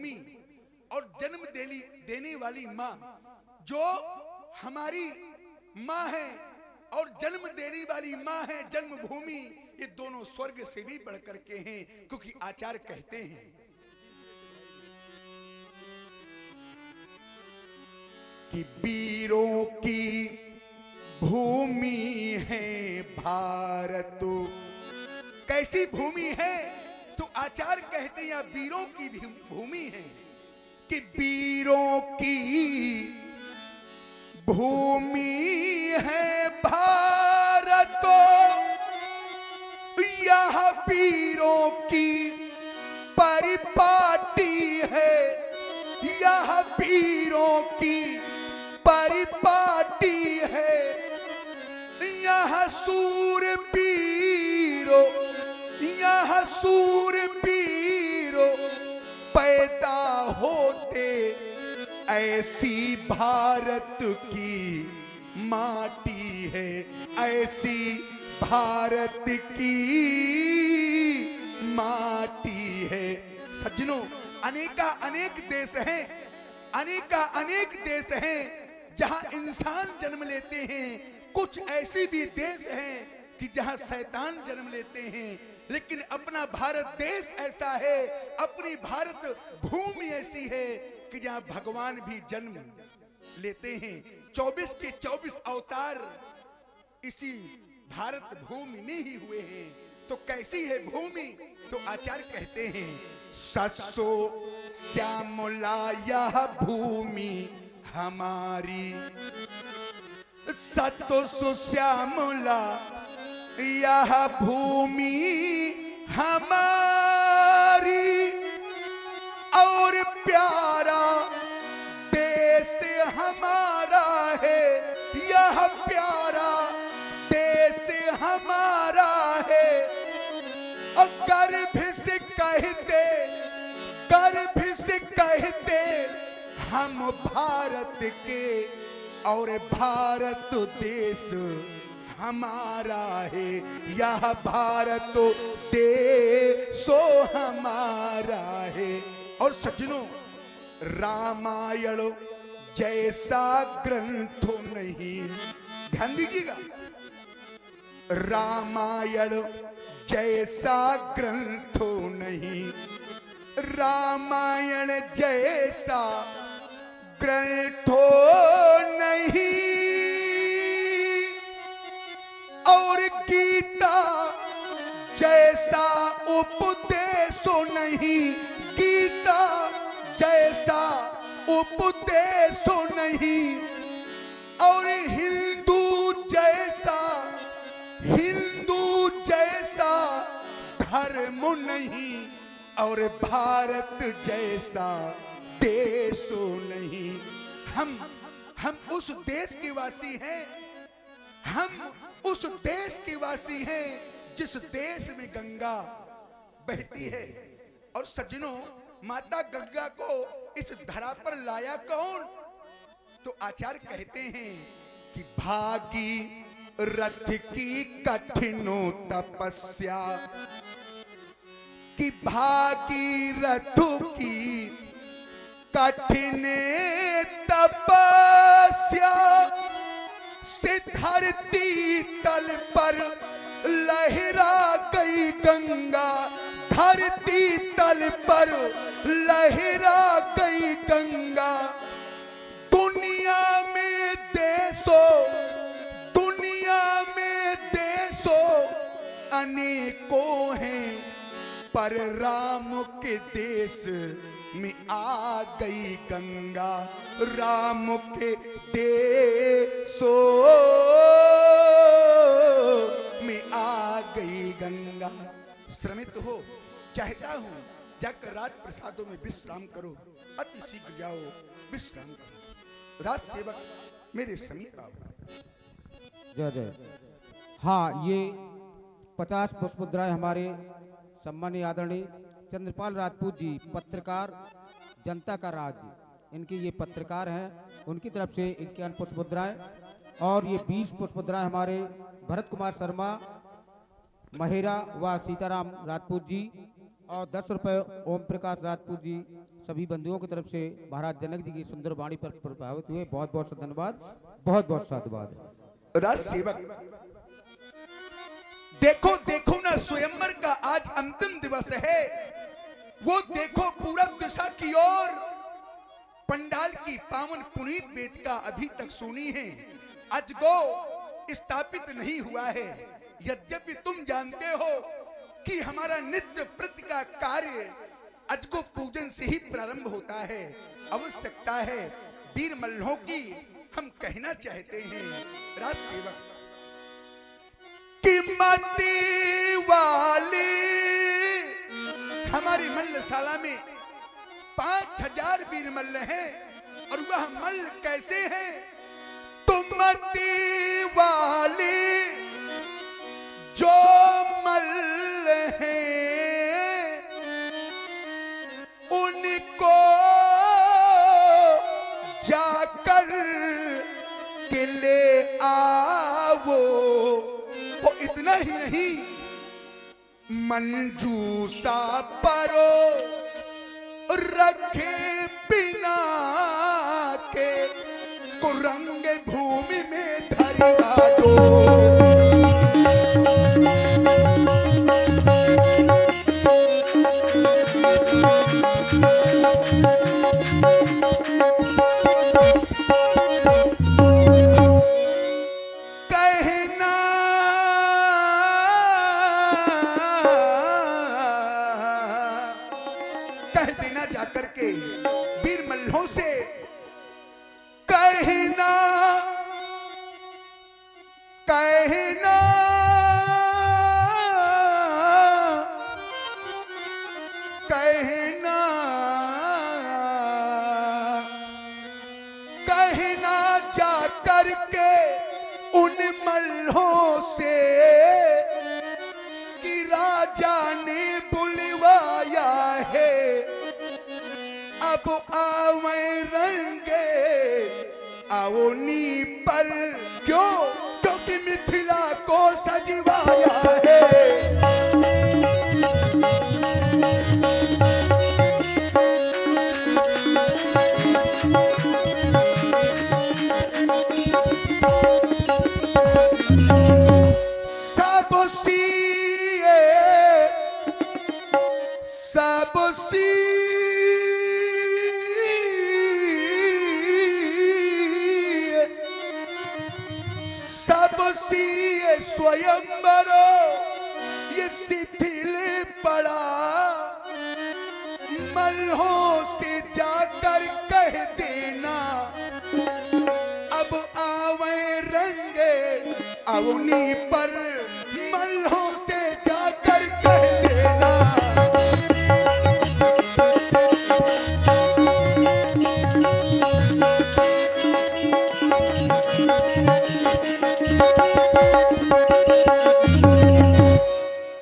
भूमि और जन्म देने वाली माँ, जो हमारी माँ है और जन्म देने वाली माँ है, जन्मभूमि, ये दोनों स्वर्ग से भी बढ़कर के हैं। क्योंकि आचार्य कहते हैं कि वीरों की भूमि है भारत। कैसी भूमि है? तो आचार्य कहते हैं यह वीरों की भूमि है, कि वीरों की भूमि है भारत, यह वीरों की परिपाटी है, यह वीरों की परिपाटी है। यह सूरवीरों, यह सूरवीरों पैदा होते ऐसी भारत की माटी है, ऐसी भारत की माटी है। सज्जनों, अनेका अनेक देश हैं, अनेका अनेक देश हैं जहां इंसान जन्म लेते हैं। कुछ ऐसे भी देश हैं कि जहां शैतान जन्म लेते हैं। लेकिन अपना भारत देश ऐसा है, अपनी भारत भूमि ऐसी है कि जहां भगवान भी जन्म लेते हैं। 24 के 24 अवतार इसी भारत भूमि में ही हुए हैं। तो कैसी है भूमि? तो आचार्य कहते हैं सत्सो श्यामला यह भूमि हमारी, सतो सुश्यामला यह भूमि हमारी, और प्यारा देश हमारा है, यह प्यारा देश हमारा है। और गर्भ से कहते, गर्भ से कहते हम भारत के, और भारत देश हमारा है, यह भारत देशो हमारा है। और सज्जनों, रामायण जैसा ग्रंथ नहीं, ध्यान दीजिएगा, रामायण जैसा ग्रंथ नहीं, रामायण जैसा ग्रंथ नहीं, और गीता जैसा उपदेश नहीं, गीता जैसा उपदेश नहीं, और हिंदू जैसा, हिंदू जैसा धर्म नहीं, और भारत जैसा देश नहीं। हम उस देश के वासी हैं, हम उस देश के वासी हैं जिस देश में गंगा बहती है। और सज्जनों, माता गंगा को इस धरा पर लाया कौन? तो आचार्य कहते हैं कि भागी रथ की कठिनो तपस्या, कि भागी रथ की कठिन तपस्या से धरती तल पर लहरा गई गंगा, धरती तल पर लहरा गई गंगा। दुनिया में देशों, दुनिया में देशों अनेकों हैं, पर राम के देश में आ गई गंगा, राम के देशों में आ गई गंगा। श्रमित हो, चाहता हूं जाकर राज प्रसादों में विश्राम करो, अति शीघ्र जाओ विश्राम करो, राज सेवक मेरे समीप आओ। जय जय। हाँ, ये 50 पुष्पमुद्राएं हमारे सम्मानीय आदरणीय चंद्रपाल राजपूत जी, पत्रकार जनता का राज, इनके ये पत्रकार हैं, उनकी तरफ से 51 पुष्पमुद्राएं, और ये 20 पुष्पमुद्राएं हमारे भरत कुमार शर्मा, महेरा व सीताराम राजपूत जी, और 10 रुपए ओम प्रकाश राजपूत जी सभी बंधुओं की तरफ से महाराज जनक जी की सुंदर वाणी पर प्रभावित हुए। बहुत बहुत धन्यवाद, बहुत बहुत साधुवाद। राज सेवक, देखो देखो ना, स्वयंवर का आज अंतिम दिवस है। वो देखो पूरब दिशा की ओर पंडाल की पावन पुनीत वेदिका अभी तक सुनी है, अजगो स्थापित नहीं हुआ है। यद्यपि तुम जानते हो कि हमारा नित्य प्रति का कार्य अजगो पूजन से ही प्रारंभ होता है। आवश्यकता है वीर मल्लों की हम कहना चाहते हैं। राज सेवक, कीमती वाली हमारी मल्लशाला में 5000 वीर मल्ल हैं, और वह मल्ल कैसे हैं? तुमती वाली जो मल्ल हैं उनको जाकर के ले आओ। वो इतना ही नहीं, मंजूसा परो रखे बिना के कुरंग भूमि में धरिया दो। कहना कह देना जाकर के वीर मल्लों से, कहना कहना कहना कहना जाकर के उन मल्लों से कि राजा ने बुलवाया है, अब आवे रंगे आवनी पर। क्यों? क्योंकि मिथिला को सजवाया है। सब सीए सब सीए स्वयंवरो ये शिथिल पड़ा। मल्हों से जाकर कह देना अब आवे रंगे अवनी पर। मल्हों से जाकर कह देना।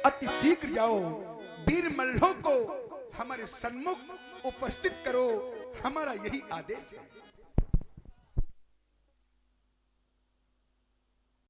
अति शीघ्र जाओ, वीर मल्लों को हमारे सन्मुख उपस्थित करो, हमारा यही आदेश है।